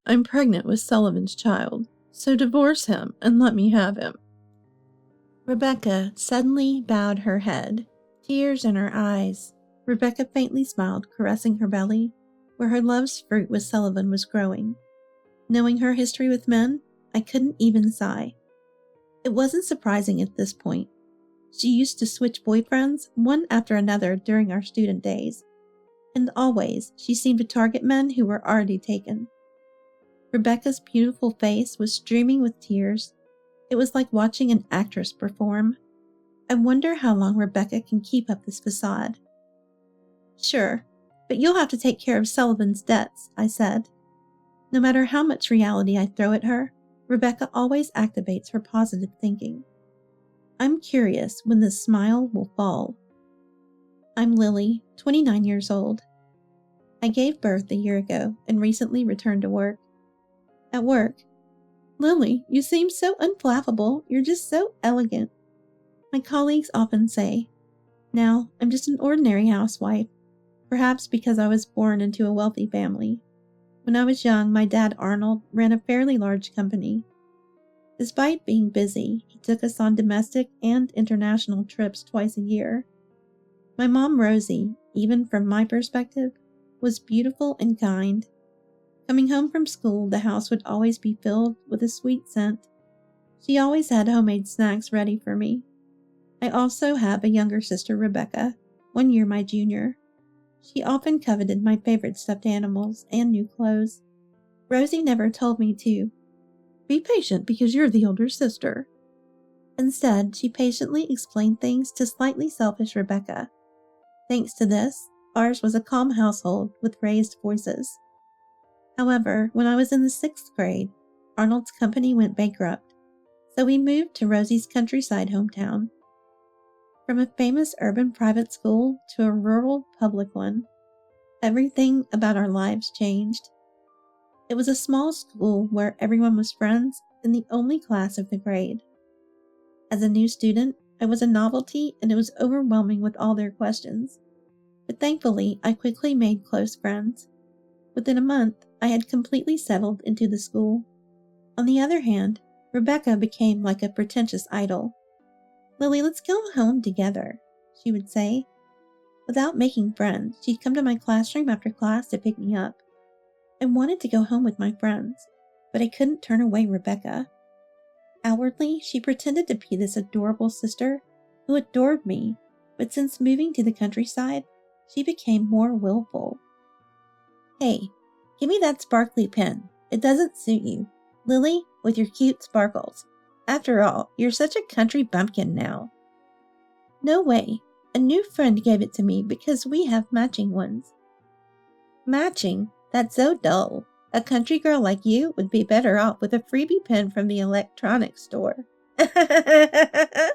I'm pregnant with Sullivan's child, so divorce him and let me have him." Rebecca suddenly bowed her head, tears in her eyes. Rebecca faintly smiled, caressing her belly, where her love's fruit with Sullivan was growing. Knowing her history with men, I couldn't even sigh. It wasn't surprising at this point. She used to switch boyfriends one after another during our student days, and always she seemed to target men who were already taken. Rebecca's beautiful face was streaming with tears. It was like watching an actress perform. I wonder how long Rebecca can keep up this facade. "Sure, but you'll have to take care of Sullivan's debts," I said. No matter how much reality I throw at her, Rebecca always activates her positive thinking. I'm curious when this smile will fall. I'm Lily, 29 years old. I gave birth a year ago and recently returned to work. At work, "Lily, you seem so unflappable. You're just so elegant," my colleagues often say. Now, I'm just an ordinary housewife, perhaps because I was born into a wealthy family. When I was young, my dad, Arnold, ran a fairly large company. Despite being busy, he took us on domestic and international trips twice a year. My mom, Rosie, even from my perspective, was beautiful and kind. Coming home from school, the house would always be filled with a sweet scent. She always had homemade snacks ready for me. I also have a younger sister, Rebecca, 1 year my junior. She often coveted my favorite stuffed animals and new clothes. Rosie never told me to be patient because you're the older sister. Instead, she patiently explained things to slightly selfish Rebecca. Thanks to this, ours was a calm household with raised voices. However, when I was in the 6th grade, Arnold's company went bankrupt, so we moved to Rosie's countryside hometown. From a famous urban private school to a rural public one, everything about our lives changed. It was a small school where everyone was friends in the only class of the grade. As a new student, I was a novelty and it was overwhelming with all their questions. But thankfully, I quickly made close friends. Within a month, I had completely settled into the school. On the other hand, Rebecca became like a pretentious idol. "Lily, let's go home together," she would say. Without making friends, she'd come to my classroom after class to pick me up. I wanted to go home with my friends, but I couldn't turn away Rebecca. Outwardly, she pretended to be this adorable sister who adored me, but since moving to the countryside, she became more willful. "Hey, give me that sparkly pen. It doesn't suit you. Lily, with your cute sparkles. After all, you're such a country bumpkin now." "No way. A new friend gave it to me because we have matching ones." "Matching? That's so dull. A country girl like you would be better off with a freebie pen from the electronics store." There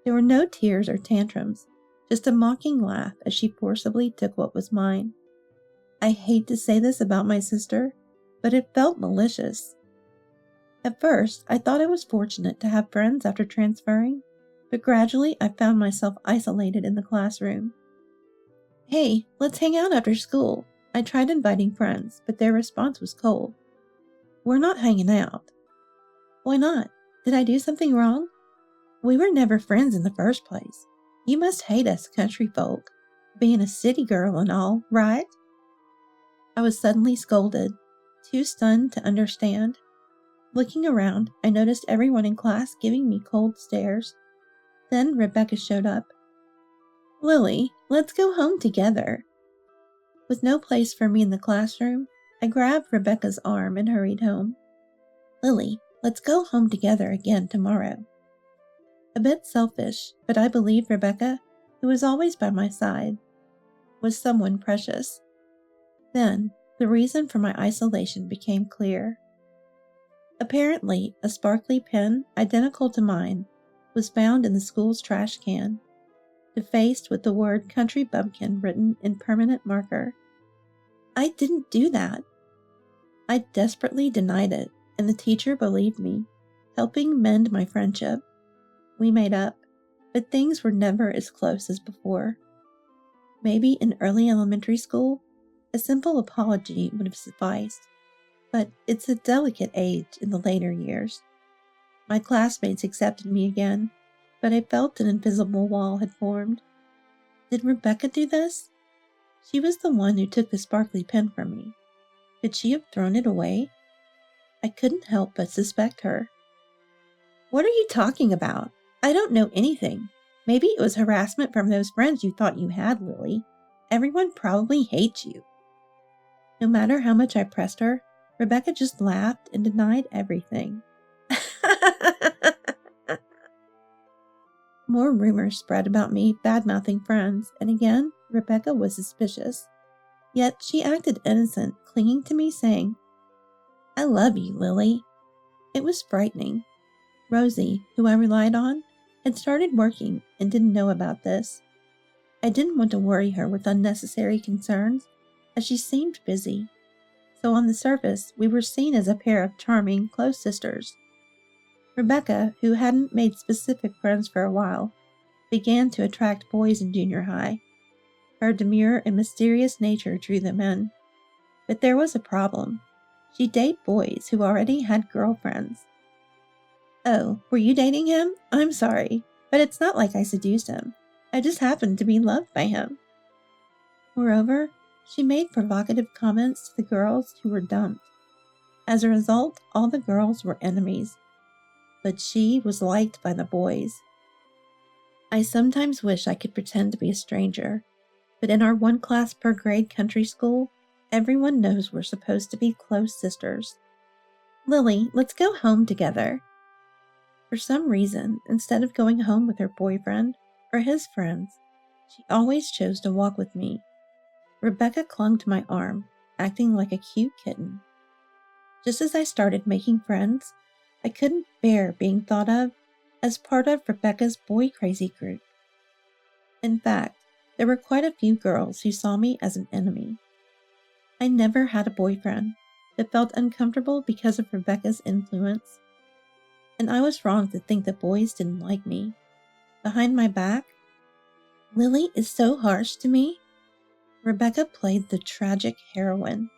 were no tears or tantrums, just a mocking laugh as she forcibly took what was mine. I hate to say this about my sister, but it felt malicious. At first, I thought I was fortunate to have friends after transferring, but gradually I found myself isolated in the classroom. "Hey, let's hang out after school." I tried inviting friends, but their response was cold. "We're not hanging out." "Why not? Did I do something wrong?" "We were never friends in the first place. You must hate us country folk, being a city girl and all, right?" I was suddenly scolded, too stunned to understand. Looking around, I noticed everyone in class giving me cold stares. Then Rebecca showed up. "Lily, let's go home together." With no place for me in the classroom, I grabbed Rebecca's arm and hurried home. "Lily, let's go home together again tomorrow." A bit selfish, but I believed Rebecca, who was always by my side, was someone precious. Then, the reason for my isolation became clear. Apparently, a sparkly pen identical to mine was found in the school's trash can, defaced with the word country bumpkin written in permanent marker. I didn't do that. I desperately denied it, and the teacher believed me, helping mend my friendship. We made up, but things were never as close as before. Maybe in early elementary school, a simple apology would have sufficed. but it's a delicate age in the later years. My classmates accepted me again, but I felt an invisible wall had formed. Did Rebecca do this? She was the one who took the sparkly pen from me. Could she have thrown it away? I couldn't help but suspect her. What are you talking about? I don't know anything. Maybe it was harassment from those friends you thought you had, Lily. Everyone probably hates you. No matter how much I pressed her, Rebecca just laughed and denied everything. More rumors spread about me bad-mouthing friends, and again, Rebecca was suspicious. Yet she acted innocent, clinging to me, saying, "I love you, Lily." It was frightening. Rosie, who I relied on, had started working and didn't know about this. I didn't want to worry her with unnecessary concerns, as she seemed busy. So on the surface, we were seen as a pair of charming, close sisters. Rebecca, who hadn't made specific friends for a while, began to attract boys in junior high. Her demure and mysterious nature drew them in. But there was a problem. She'd date boys who already had girlfriends. "Oh, were you dating him? I'm sorry, but it's not like I seduced him. I just happened to be loved by him." Moreover, she made provocative comments to the girls who were dumped. As a result, all the girls were enemies. But she was liked by the boys. I sometimes wish I could pretend to be a stranger, but in our one class per grade country school, everyone knows we're supposed to be close sisters. "Lily, let's go home together." For some reason, instead of going home with her boyfriend or his friends, she always chose to walk with me. Rebecca clung to my arm, acting like a cute kitten. Just as I started making friends, I couldn't bear being thought of as part of Rebecca's boy-crazy group. In fact, there were quite a few girls who saw me as an enemy. I never had a boyfriend, but felt uncomfortable because of Rebecca's influence. And I was wrong to think that boys didn't like me. Behind my back, "Lily is so harsh to me." Rebecca played the tragic heroine.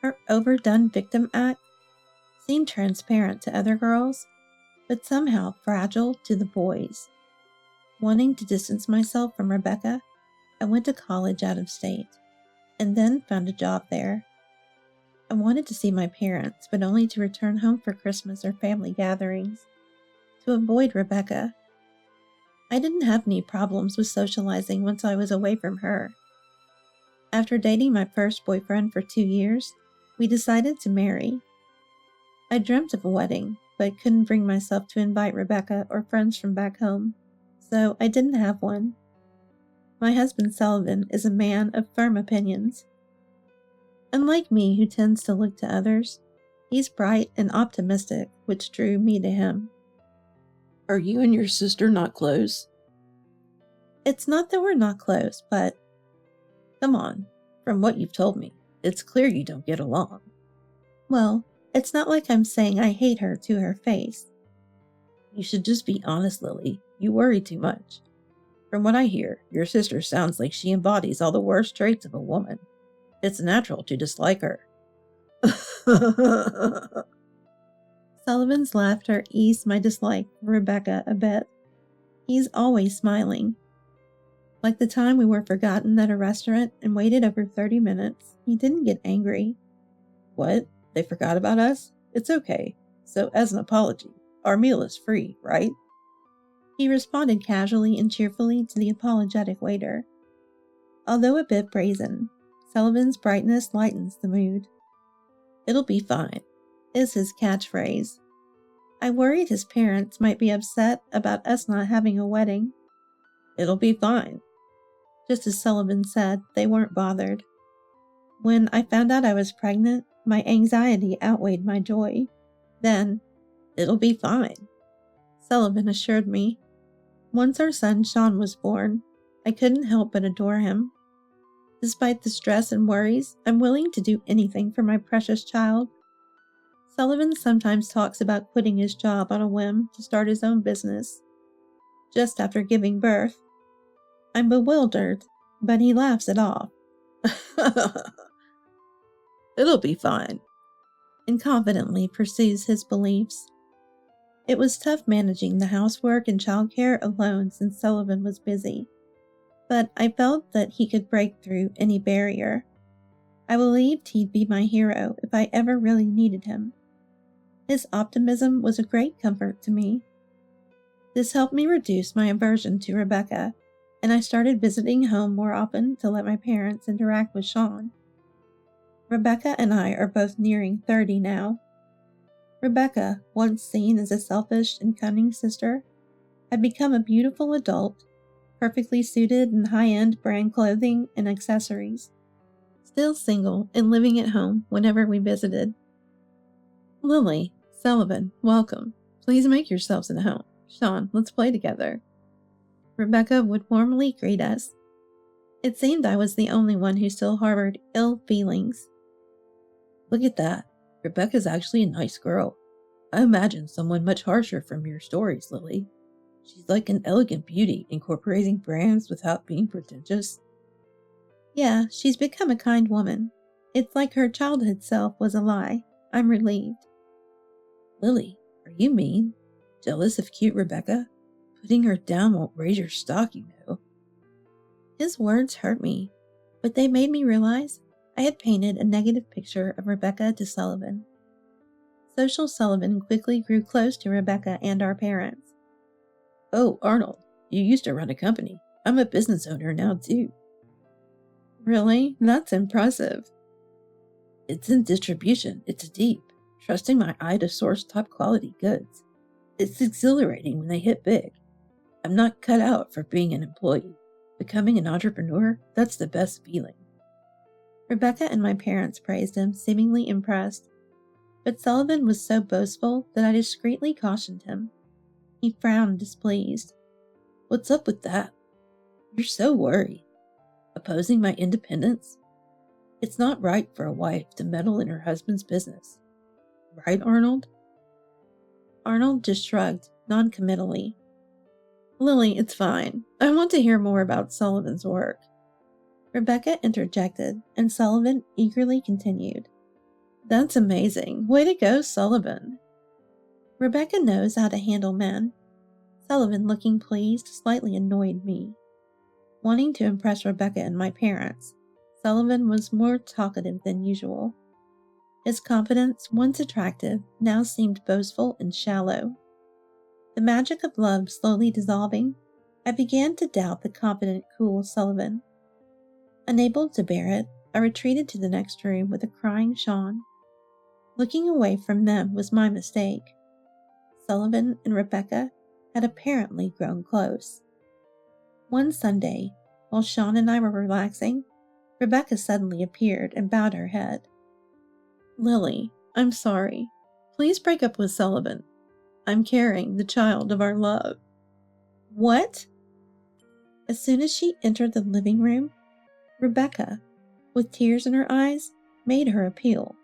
Her overdone victim act seemed transparent to other girls, but somehow fragile to the boys. Wanting to distance myself from Rebecca, I went to college out of state, and then found a job there. I wanted to see my parents, but only to return home for Christmas or family gatherings, to avoid Rebecca. I didn't have any problems with socializing once I was away from her. After dating my first boyfriend for 2 years, we decided to marry. I dreamt of a wedding, but couldn't bring myself to invite Rebecca or friends from back home, so I didn't have one. My husband Sullivan is a man of firm opinions. Unlike me, who tends to look to others, he's bright and optimistic, which drew me to him. "Are you and your sister not close?" It's not that we're not close, but "Come on, from what you've told me, it's clear you don't get along." well, it's not like I'm saying I hate her to her face. "You should just be honest, Lily. You worry too much. From what I hear, your sister sounds like she embodies all the worst traits of a woman. It's natural to dislike her." Sullivan's laughter eased my dislike for Rebecca a bit. He's always smiling. Like the time we were forgotten at a restaurant and waited over 30 minutes, he didn't get angry. "What? They forgot about us? It's okay. So as an apology, our meal is free, right?" He responded casually and cheerfully to the apologetic waiter. Although a bit brazen, Sullivan's brightness lightens the mood. "It'll be fine," is his catchphrase. I worried his parents might be upset about us not having a wedding. "It'll be fine." Just as Sullivan said, they weren't bothered. When I found out I was pregnant, my anxiety outweighed my joy. Then, "It'll be fine," Sullivan assured me. Once our son Sean was born, I couldn't help but adore him. Despite the stress and worries, I'm willing to do anything for my precious child. Sullivan sometimes talks about quitting his job on a whim to start his own business. Just after giving birth, I'm bewildered, but he laughs it off. "It'll be fine." and confidently pursues his beliefs. It was tough managing the housework and childcare alone since Sullivan was busy, but I felt that he could break through any barrier. I believed he'd be my hero if I ever really needed him. His optimism was a great comfort to me. This helped me reduce my aversion to Rebecca, and I started visiting home more often to let my parents interact with Sean. Rebecca and I are both nearing 30 now. Rebecca, once seen as a selfish and cunning sister, had become a beautiful adult, perfectly suited in high-end brand clothing and accessories, still single and living at home whenever we visited. Lily, Sullivan, welcome. Please make yourselves at home. Sean, let's play together. Rebecca would warmly greet us. It seemed I was the only one who still harbored ill feelings. Look at that. Rebecca's actually a nice girl. I imagine someone much harsher from your stories, Lily. She's like an elegant beauty, incorporating brands without being pretentious. Yeah, she's become a kind woman. It's like her childhood self was a lie. I'm relieved. Lily, are you mean? Jealous of cute Rebecca? Putting her down won't raise your stock, you know. His words hurt me, but they made me realize I had painted a negative picture of Rebecca to Sullivan. Social Sullivan quickly grew close to Rebecca and our parents. Oh, Arnold, you used to run a company. I'm a business owner now, too. Really? That's impressive. It's in distribution. It's deep. Trusting my eye to source top-quality goods. It's exhilarating when they hit big. I'm not cut out for being an employee. Becoming an entrepreneur, that's the best feeling. Rebecca and my parents praised him, seemingly impressed. But Sullivan was so boastful that I discreetly cautioned him. He frowned displeased. What's up with that? You're so worried. Opposing my independence? It's not right for a wife to meddle in her husband's business. Right, Arnold? Arnold just shrugged, non-committally. Lily, it's fine. I want to hear more about Sullivan's work. Rebecca interjected, and Sullivan eagerly continued. That's amazing. Way to go, Sullivan. Rebecca knows how to handle men. Sullivan, looking pleased, slightly annoyed me. Wanting to impress Rebecca and my parents, Sullivan was more talkative than usual. His confidence, once attractive, now seemed boastful and shallow. The magic of love slowly dissolving, I began to doubt the confident, cool Sullivan. Unable to bear it, I retreated to the next room with a crying Sean. Looking away from them was my mistake. Sullivan and Rebecca had apparently grown close. One Sunday, while Sean and I were relaxing, Rebecca suddenly appeared and bowed her head. Lily, I'm sorry. Please break up with Sullivan. I'm carrying the child of our love. What? As soon as she entered the living room, Rebecca, with tears in her eyes, made her appeal.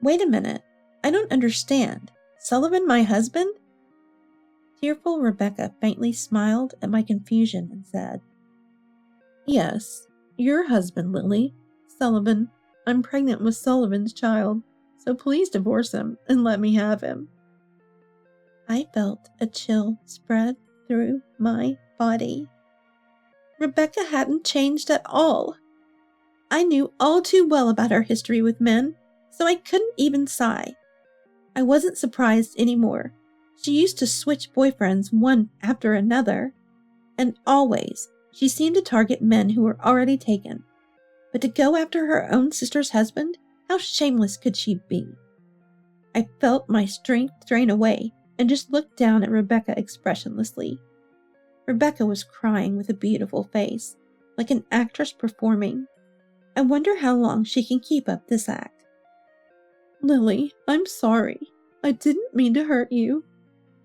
Wait a minute. I don't understand. Sullivan, my husband? Tearful Rebecca faintly smiled at my confusion and said, Yes, your husband, Lily. Sullivan. I'm pregnant with Sullivan's child, so please divorce him and let me have him. I felt a chill spread through my body. Rebecca hadn't changed at all. I knew all too well about her history with men, so I couldn't even sigh. I wasn't surprised anymore. She used to switch boyfriends one after another, and always she seemed to target men who were already taken. But to go after her own sister's husband, how shameless could she be? I felt my strength drain away and just looked down at Rebecca expressionlessly. Rebecca was crying with a beautiful face, like an actress performing. I wonder how long she can keep up this act. Lily, I'm sorry. I didn't mean to hurt you.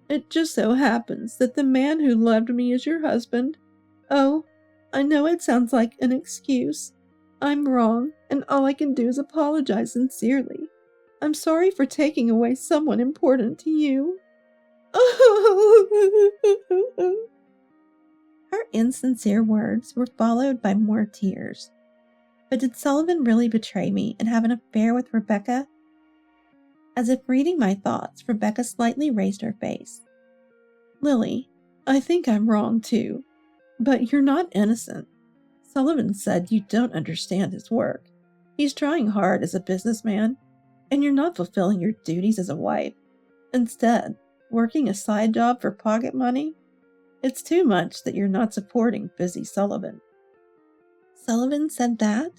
It just so happens that the man who loved me is your husband. Oh, I know it sounds like an excuse. I'm wrong, and all I can do is apologize sincerely. I'm sorry for taking away someone important to you. Her insincere words were followed by more tears. But did Sullivan really betray me and have an affair with Rebecca? As if reading my thoughts, Rebecca slightly raised her face. Lily, I think I'm wrong too, but you're not innocent. Sullivan said you don't understand his work. He's trying hard as a businessman, and you're not fulfilling your duties as a wife. Instead, working a side job for pocket money? It's too much that you're not supporting busy Sullivan. Sullivan said that?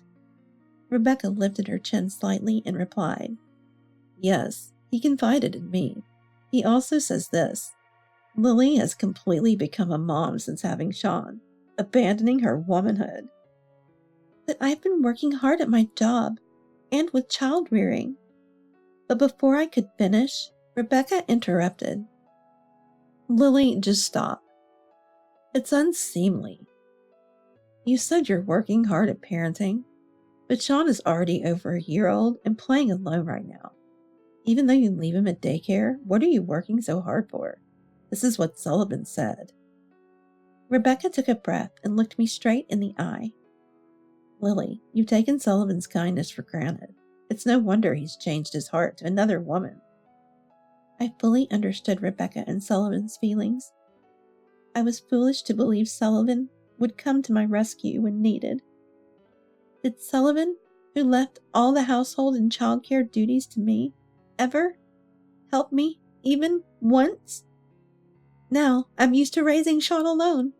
Rebecca lifted her chin slightly and replied, Yes, he confided in me. He also says this. Lily has completely become a mom since having Sean, abandoning her womanhood. But I've been working hard at my job and with child rearing. But before I could finish, Rebecca interrupted. Lily, just stop. It's unseemly. You said you're working hard at parenting, but Sean is already over a year old and playing alone right now. Even though you leave him at daycare, what are you working so hard for? This is what Sullivan said. Rebecca took a breath and looked me straight in the eye. Lily, you've taken Sullivan's kindness for granted. It's no wonder he's changed his heart to another woman. I fully understood Rebecca and Sullivan's feelings. I was foolish to believe Sullivan would come to my rescue when needed. Did Sullivan, who left all the household and childcare duties to me, ever help me even once? Now I'm used to raising Sean alone.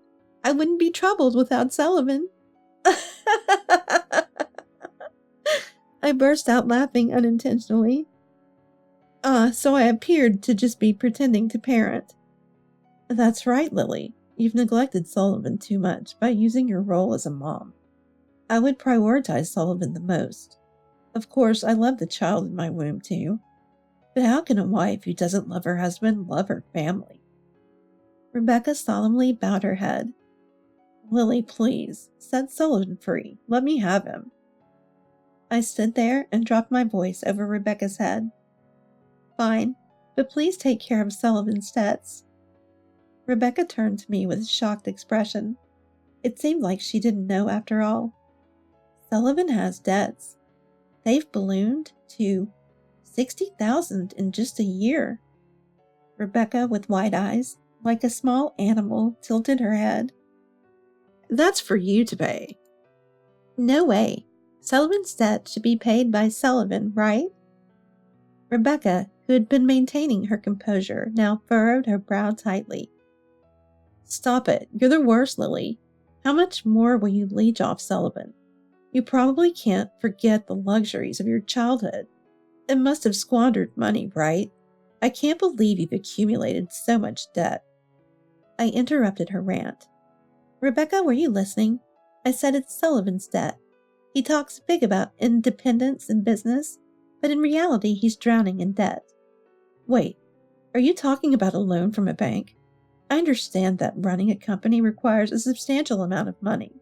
I wouldn't be troubled without Sullivan. I burst out laughing unintentionally. So I appeared to just be pretending to parent. That's right, Lily. You've neglected Sullivan too much by using your role as a mom. I would prioritize Sullivan the most. Of course, I love the child in my womb too. But how can a wife who doesn't love her husband love her family? Rebecca solemnly bowed her head. Lily, please, set Sullivan free. Let me have him. I stood there and dropped my voice over Rebecca's head. Fine, but please take care of Sullivan's debts. Rebecca turned to me with a shocked expression. It seemed like she didn't know after all. Sullivan has debts. They've ballooned to $60,000 in just a year. Rebecca, with wide eyes, like a small animal, tilted her head. That's for you to pay. No way. Sullivan's debt should be paid by Sullivan, right? Rebecca, who had been maintaining her composure, now furrowed her brow tightly. Stop it. You're the worst, Lily. How much more will you leech off Sullivan? You probably can't forget the luxuries of your childhood. It must have squandered money, right? I can't believe you've accumulated so much debt. I interrupted her rant. Rebecca, were you listening? I said it's Sullivan's debt. He talks big about independence in business, but in reality he's drowning in debt. Wait, are you talking about a loan from a bank? I understand that running a company requires a substantial amount of money.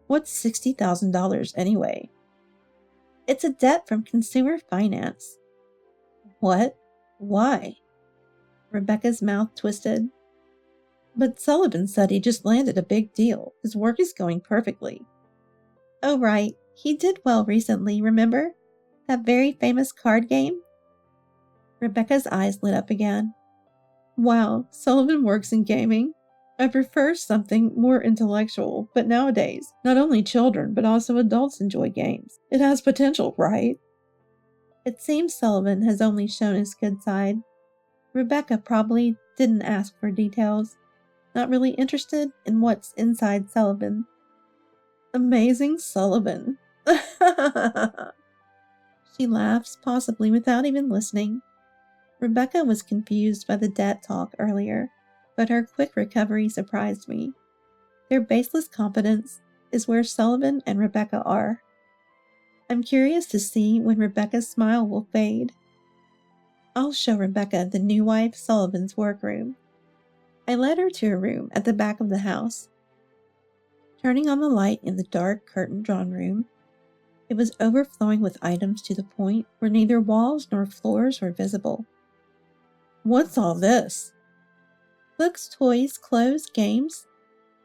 What's $60,000 anyway? It's a debt from consumer finance. What? Why? Rebecca's mouth twisted. But Sullivan said he just landed a big deal. His work is going perfectly. Oh, right. He did well recently, remember? That very famous card game? Rebecca's eyes lit up again. Wow, Sullivan works in gaming. I prefer something more intellectual, but nowadays, not only children, but also adults enjoy games. It has potential, right? It seems Sullivan has only shown his good side. Rebecca probably didn't ask for details, not really interested in what's inside Sullivan. Amazing Sullivan. She laughs, possibly without even listening. Rebecca was confused by the debt talk earlier, but her quick recovery surprised me. Their baseless confidence is where Sullivan and Rebecca are. I'm curious to see when Rebecca's smile will fade. I'll show Rebecca the new wife Sullivan's workroom. I led her to a room at the back of the house. Turning on the light in the dark, curtain-drawn room, it was overflowing with items to the point where neither walls nor floors were visible. What's all this? Books, toys, clothes, games.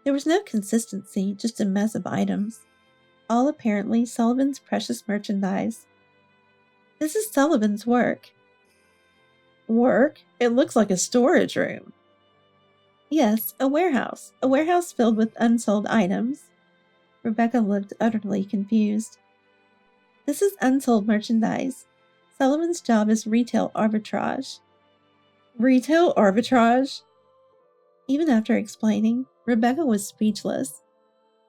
There was no consistency, just a mess of items, all apparently Sullivan's precious merchandise. This is Sullivan's work. Work? It looks like a storage room. Yes, a warehouse. A warehouse filled with unsold items. Rebecca looked utterly confused. This is unsold merchandise. Sullivan's job is retail arbitrage. Retail arbitrage? Even after explaining, Rebecca was speechless.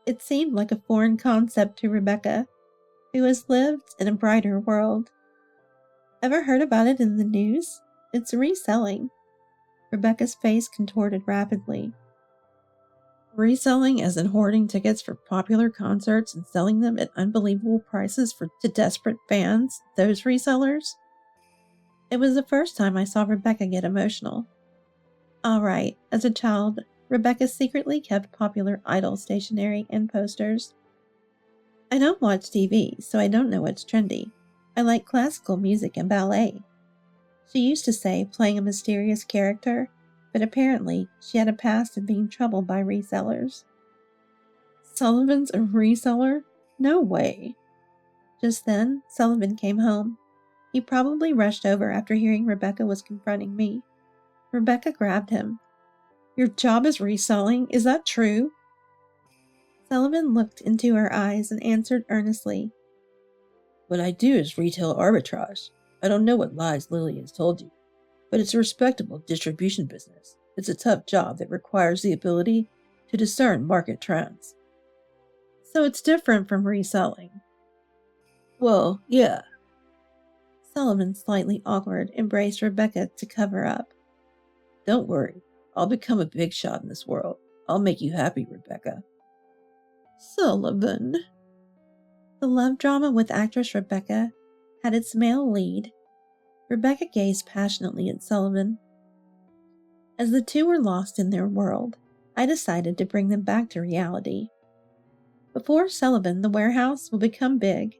It seemed like a foreign concept to Rebecca, who has lived in a brighter world. Ever heard about it in the news? It's reselling. Rebecca's face contorted rapidly. Reselling as in hoarding tickets for popular concerts and selling them at unbelievable prices to desperate fans, those resellers? It was the first time I saw Rebecca get emotional. All right, as a child, Rebecca secretly kept popular Idol stationery and posters. I don't watch TV, so I don't know what's trendy. I like classical music and ballet. She used to say playing a mysterious character, but apparently she had a past of being troubled by resellers. Sullivan's a reseller? No way. Just then, Sullivan came home. He probably rushed over after hearing Rebecca was confronting me. Rebecca grabbed him. Your job is reselling, is that true? Sullivan looked into her eyes and answered earnestly. What I do is retail arbitrage. I don't know what lies Lily has told you, but it's a respectable distribution business. It's a tough job that requires the ability to discern market trends. So it's different from reselling. Well, yeah. Sullivan, slightly awkward, embraced Rebecca to cover up. Don't worry. I'll become a big shot in this world. I'll make you happy, Rebecca. Sullivan. The love drama with actress Rebecca had its male lead. Rebecca gazed passionately at Sullivan. As the two were lost in their world, I decided to bring them back to reality. Before Sullivan, the warehouse will become big.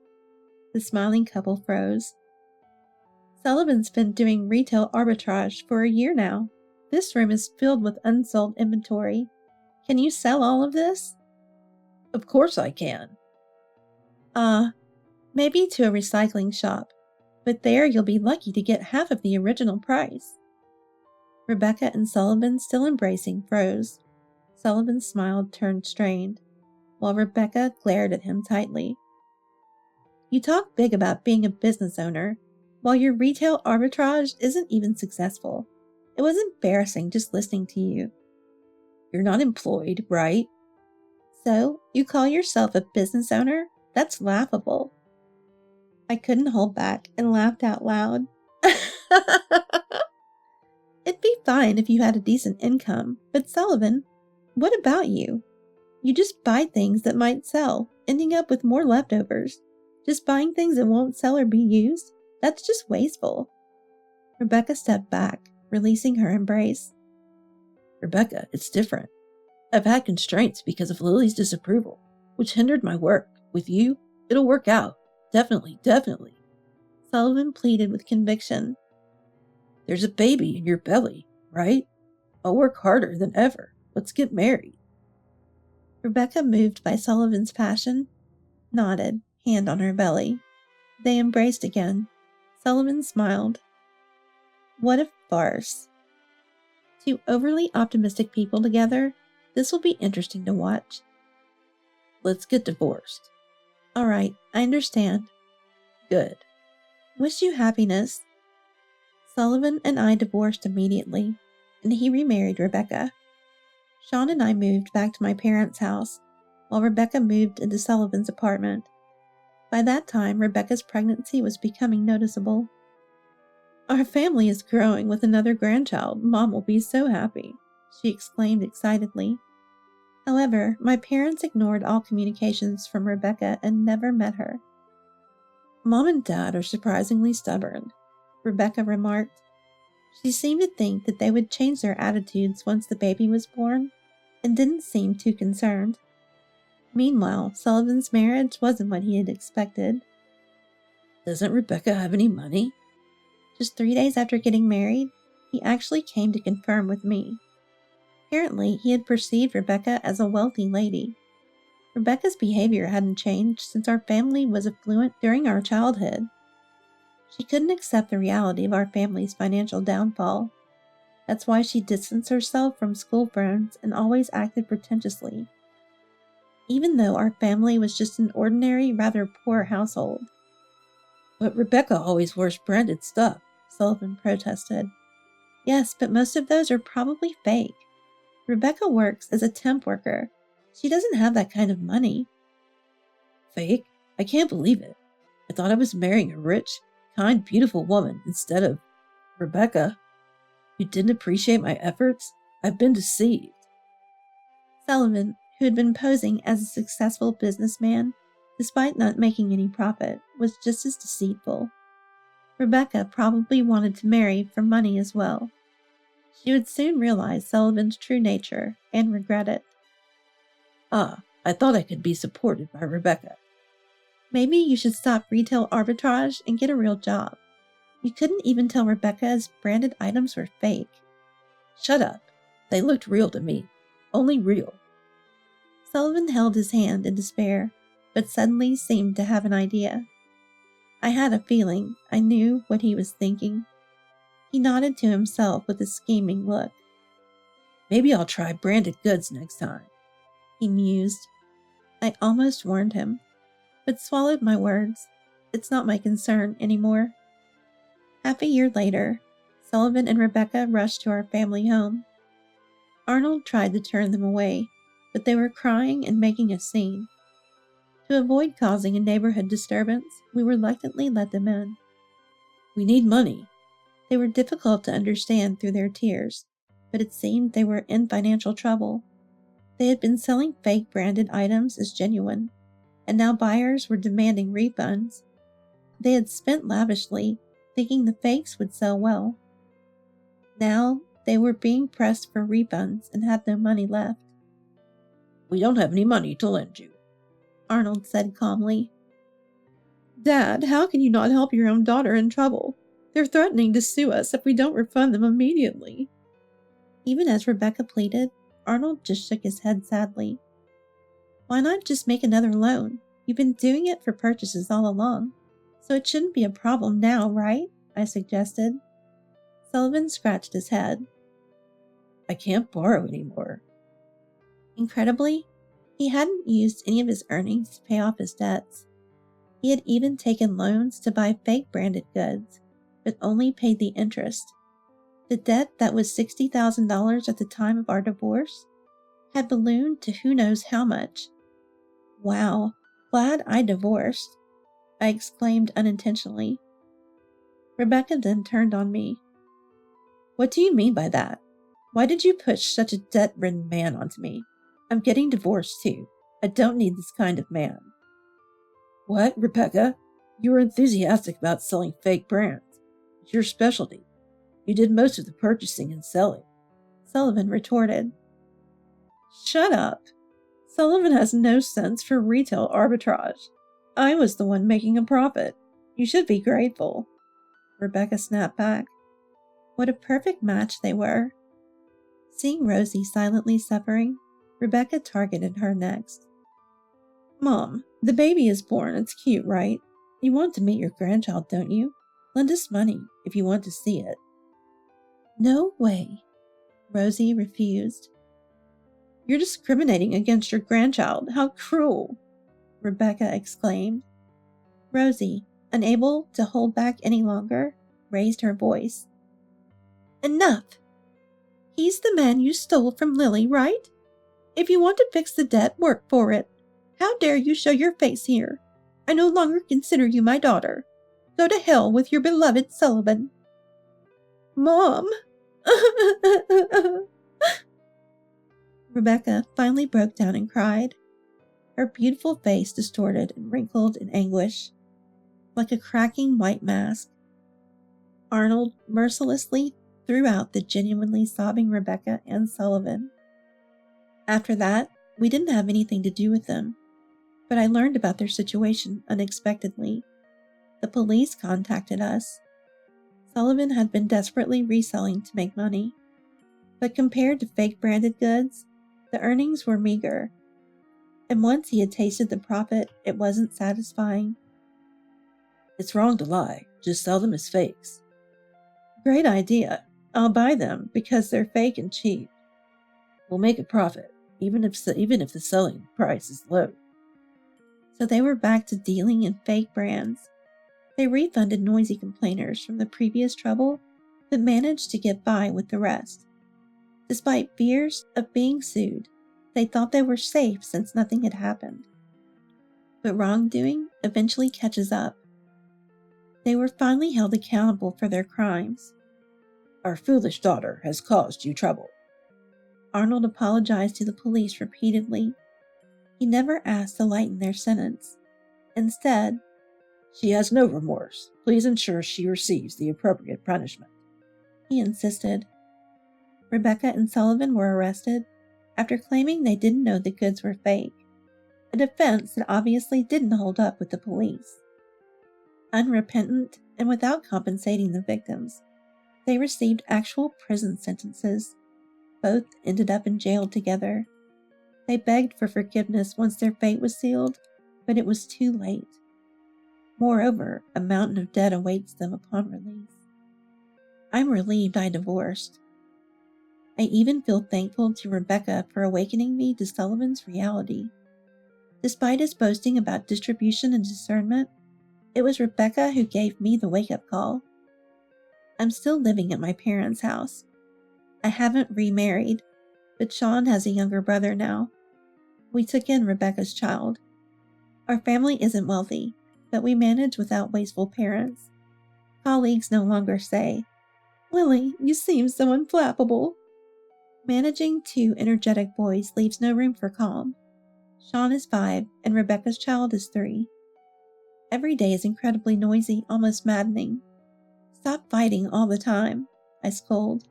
The smiling couple froze. Sullivan's been doing retail arbitrage for a year now. This room is filled with unsold inventory. Can you sell all of this? Of course I can. Maybe to a recycling shop, but there you'll be lucky to get half of the original price. Rebecca and Sullivan, still embracing, froze. Sullivan's smile turned strained, while Rebecca glared at him tightly. You talk big about being a business owner, while your retail arbitrage isn't even successful. It was embarrassing just listening to you. You're not employed, right? So, you call yourself a business owner? That's laughable. I couldn't hold back and laughed out loud. It'd be fine if you had a decent income, but Sullivan, what about you? You just buy things that might sell, ending up with more leftovers. Just buying things that won't sell or be used? That's just wasteful. Rebecca stepped back, releasing her embrace. Rebecca, it's different. I've had constraints because of Lily's disapproval, which hindered my work. With you, it'll work out. Definitely, definitely. Sullivan pleaded with conviction. There's a baby in your belly, right? I'll work harder than ever. Let's get married. Rebecca, moved by Sullivan's passion, nodded, hand on her belly. They embraced again. Sullivan smiled. What a farce. Two overly optimistic people together. This will be interesting to watch. Let's get divorced. All right, I understand. Good. Wish you happiness. Sullivan and I divorced immediately, and he remarried Rebecca. Sean and I moved back to my parents' house, while Rebecca moved into Sullivan's apartment. By that time, Rebecca's pregnancy was becoming noticeable. Our family is growing with another grandchild. Mom will be so happy, she exclaimed excitedly. However, my parents ignored all communications from Rebecca and never met her. Mom and Dad are surprisingly stubborn, Rebecca remarked. She seemed to think that they would change their attitudes once the baby was born, and didn't seem too concerned. Meanwhile, Sullivan's marriage wasn't what he had expected. Doesn't Rebecca have any money? Just 3 days after getting married, he actually came to confirm with me. Apparently, he had perceived Rebecca as a wealthy lady. Rebecca's behavior hadn't changed since our family was affluent during our childhood. She couldn't accept the reality of our family's financial downfall. That's why she distanced herself from school friends and always acted pretentiously, even though our family was just an ordinary, rather poor household. But Rebecca always wears branded stuff, Sullivan protested. Yes, but most of those are probably fake. Rebecca works as a temp worker. She doesn't have that kind of money. Fake? I can't believe it. I thought I was marrying a rich, kind, beautiful woman instead of Rebecca. You didn't appreciate my efforts? I've been deceived. Sullivan, who had been posing as a successful businessman, despite not making any profit, was just as deceitful. Rebecca probably wanted to marry for money as well. She would soon realize Sullivan's true nature and regret it. I thought I could be supported by Rebecca. Maybe you should stop retail arbitrage and get a real job. You couldn't even tell Rebecca's branded items were fake. Shut up. They looked real to me. Only real. Sullivan held his hand in despair, but suddenly seemed to have an idea. I had a feeling I knew what he was thinking. He nodded to himself with a scheming look. Maybe I'll try branded goods next time, he mused. I almost warned him, but swallowed my words. It's not my concern anymore. Half a year later, Sullivan and Rebecca rushed to our family home. Arnold tried to turn them away, but they were crying and making a scene. To avoid causing a neighborhood disturbance, we reluctantly let them in. We need money. They were difficult to understand through their tears, but it seemed they were in financial trouble. They had been selling fake branded items as genuine, and now buyers were demanding refunds. They had spent lavishly, thinking the fakes would sell well. Now they were being pressed for refunds and had no money left. We don't have any money to lend you, Arnold said calmly. Dad, how can you not help your own daughter in trouble? They're threatening to sue us if we don't refund them immediately. Even as Rebecca pleaded, Arnold just shook his head sadly. Why not just make another loan? You've been doing it for purchases all along, so it shouldn't be a problem now, right? I suggested. Sullivan scratched his head. I can't borrow anymore. Incredibly, he hadn't used any of his earnings to pay off his debts. He had even taken loans to buy fake branded goods, but only paid the interest. The debt that was $60,000 at the time of our divorce had ballooned to who knows how much. Wow, glad I divorced, I exclaimed unintentionally. Rebecca then turned on me. What do you mean by that? Why did you push such a debt-ridden man onto me? I'm getting divorced too. I don't need this kind of man. What, Rebecca? You were enthusiastic about selling fake brands. It's your specialty. You did most of the purchasing and selling, Sullivan retorted. Shut up. Sullivan has no sense for retail arbitrage. I was the one making a profit. You should be grateful. Rebecca snapped back. What a perfect match they were. Seeing Rosie silently suffering, Rebecca targeted her next. Mom, the baby is born. It's cute, right? You want to meet your grandchild, don't you? Lend us money if you want to see it. No way. Rosie refused. You're discriminating against your grandchild. How cruel, Rebecca exclaimed. Rosie, unable to hold back any longer, raised her voice. Enough! He's the man you stole from Lily, right? If you want to fix the debt, work for it. How dare you show your face here? I no longer consider you my daughter. Go to hell with your beloved Sullivan. Mom! Rebecca finally broke down and cried, her beautiful face distorted and wrinkled in anguish, like a cracking white mask. Arnold mercilessly threw out the genuinely sobbing Rebecca and Sullivan. After that, we didn't have anything to do with them, but I learned about their situation unexpectedly. The police contacted us. Sullivan had been desperately reselling to make money, but compared to fake branded goods, the earnings were meager, and once he had tasted the profit, it wasn't satisfying. It's wrong to lie. Just sell them as fakes. Great idea. I'll buy them because they're fake and cheap. We'll make a profit, even if the selling price is low. So they were back to dealing in fake brands. They refunded noisy complainers from the previous trouble, but managed to get by with the rest. Despite fears of being sued, they thought they were safe since nothing had happened. But wrongdoing eventually catches up. They were finally held accountable for their crimes. Our foolish daughter has caused you trouble. Arnold apologized to the police repeatedly. He never asked to lighten their sentence. Instead, she has no remorse. Please ensure she receives the appropriate punishment. He insisted. Rebecca and Sullivan were arrested after claiming they didn't know the goods were fake, a defense that obviously didn't hold up with the police. Unrepentant and without compensating the victims, they received actual prison sentences. Both ended up in jail together. They begged for forgiveness once their fate was sealed, but it was too late. Moreover, a mountain of debt awaits them upon release. I'm relieved I divorced. I even feel thankful to Rebecca for awakening me to Sullivan's reality. Despite his boasting about distribution and discernment, it was Rebecca who gave me the wake-up call. I'm still living at my parents' house. I haven't remarried, but Sean has a younger brother now. We took in Rebecca's child. Our family isn't wealthy, but we manage without wasteful parents. Colleagues no longer say, "Lily, you seem so unflappable." Managing two energetic boys leaves no room for calm. Sean is 5 and Rebecca's child is 3. Every day is incredibly noisy, almost maddening. "Stop fighting all the time," I scold.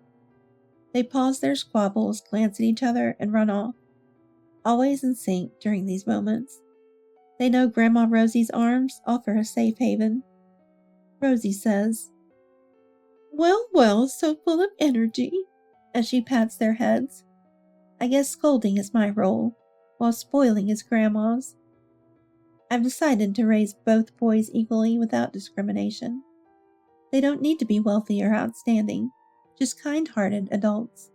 They pause their squabbles, glance at each other, and run off. Always in sync during these moments. They know Grandma Rosie's arms offer a safe haven. Rosie says, Well, so full of energy," as she pats their heads. I guess scolding is my role, while spoiling is Grandma's. I've decided to raise both boys equally without discrimination. They don't need to be wealthy or outstanding, just kind-hearted adults.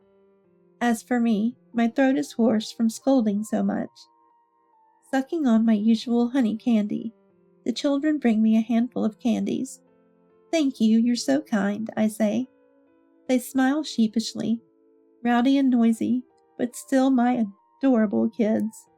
As for me, my throat is hoarse from scolding so much. Sucking on my usual honey candy, the children bring me a handful of candies. "Thank you, you're so kind," I say. They smile sheepishly, rowdy and noisy, but still my adorable kids.